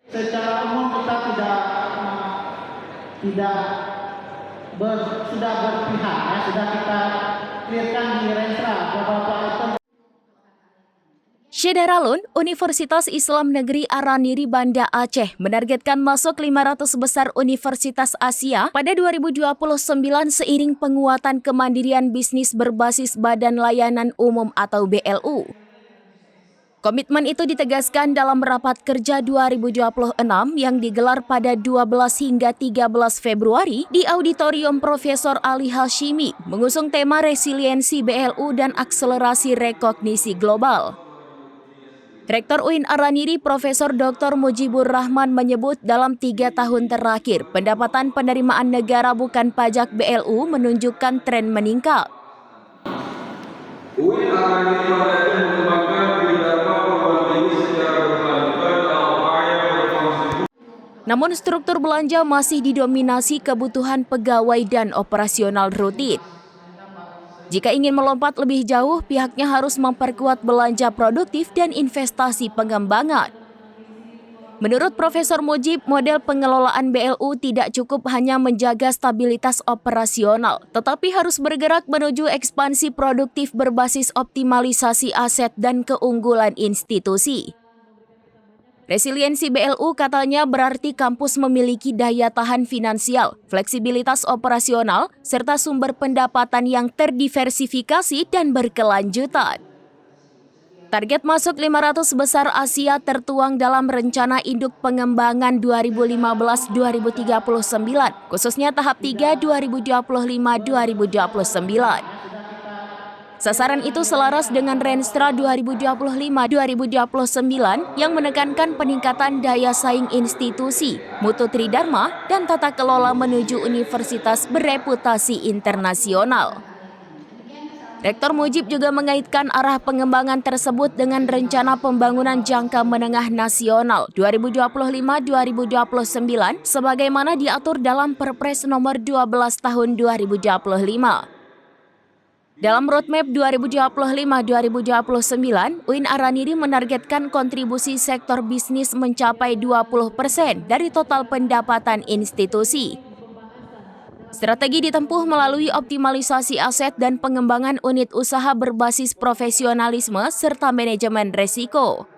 Secara umum kita tidak sudah berpihak, ya, sudah kita clearkan di Renstra beberapa item. Syederalun, Universitas Islam Negeri Araniri Banda Aceh menargetkan masuk 500 besar Universitas Asia pada 2029 seiring penguatan kemandirian bisnis berbasis Badan Layanan Umum atau BLU. Komitmen itu ditegaskan dalam rapat kerja 2026 yang digelar pada 12 hingga 13 Februari di Auditorium Profesor Ali Hashimi mengusung tema resiliensi BLU dan akselerasi rekognisi global. Rektor UIN Araniri Profesor Dr. Mujibur Rahman menyebut dalam 3 tahun terakhir pendapatan penerimaan negara bukan pajak BLU menunjukkan tren meningkat. UIN Araniri mengembangkan namun struktur belanja masih didominasi kebutuhan pegawai dan operasional rutin. Jika ingin melompat lebih jauh, pihaknya harus memperkuat belanja produktif dan investasi pengembangan. Menurut Profesor Mujib, model pengelolaan BLU tidak cukup hanya menjaga stabilitas operasional, tetapi harus bergerak menuju ekspansi produktif berbasis optimalisasi aset dan keunggulan institusi. Resiliensi BLU katanya berarti kampus memiliki daya tahan finansial, fleksibilitas operasional, serta sumber pendapatan yang terdiversifikasi dan berkelanjutan. Target masuk 500 besar Asia tertuang dalam Rencana Induk Pengembangan 2015-2039, khususnya tahap 3 2025-2029. Sasaran itu selaras dengan Renstra 2025-2029 yang menekankan peningkatan daya saing institusi, mutu tridharma, dan tata kelola menuju universitas bereputasi internasional. Rektor Mujib juga mengaitkan arah pengembangan tersebut dengan rencana pembangunan jangka menengah nasional 2025-2029 sebagaimana diatur dalam Perpres nomor 12 tahun 2025. Dalam roadmap 2025-2029, UIN Araniri menargetkan kontribusi sektor bisnis mencapai 20% dari total pendapatan institusi. Strategi ditempuh melalui optimalisasi aset dan pengembangan unit usaha berbasis profesionalisme serta manajemen risiko.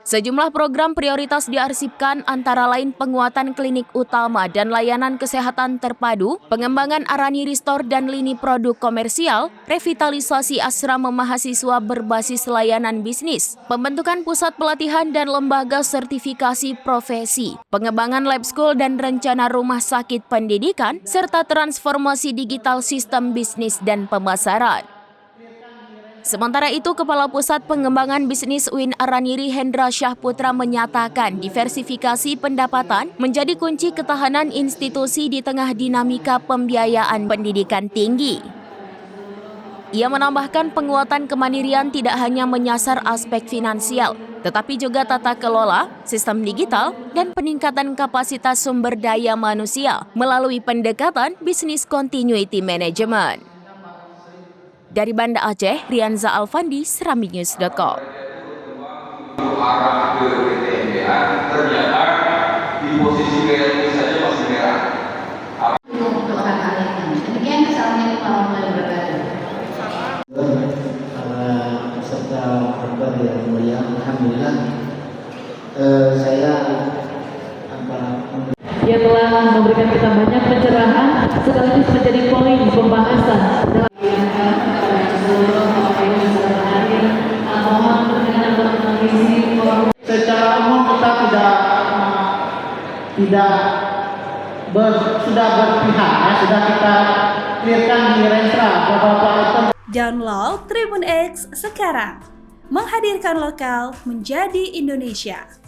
Sejumlah program prioritas diarsipkan antara lain penguatan klinik utama dan layanan kesehatan terpadu, pengembangan Araniri Store dan lini produk komersial, revitalisasi asrama mahasiswa berbasis layanan bisnis, pembentukan pusat pelatihan dan lembaga sertifikasi profesi, pengembangan lab school dan rencana rumah sakit pendidikan, serta transformasi digital sistem bisnis dan pemasaran. Sementara itu, Kepala Pusat Pengembangan Bisnis UIN Araniri Hendra Syahputra menyatakan diversifikasi pendapatan menjadi kunci ketahanan institusi di tengah dinamika pembiayaan pendidikan tinggi. Ia menambahkan penguatan kemandirian tidak hanya menyasar aspek finansial, tetapi juga tata kelola, sistem digital, dan peningkatan kapasitas sumber daya manusia melalui pendekatan bisnis continuity management. Dari Banda Aceh, Rianza Alfandi, seraminews.com. Arah ke PTMBA ternyata di posisi BLU saja masih merah. Untuk hal-hal ini, demikian Assalamualaikum warahmatullahi wabarakatuh. Peserta khutbah yang mulia, alhamdulillah saya Ia telah memberikan kita banyak pencerahan sekaligus menjadi poin pembahasan dalam secara umum kita sudah berpihak, ya, sudah kita clearkan di Renstra beberapa item. Download Tribun X sekarang, menghadirkan lokal menjadi Indonesia.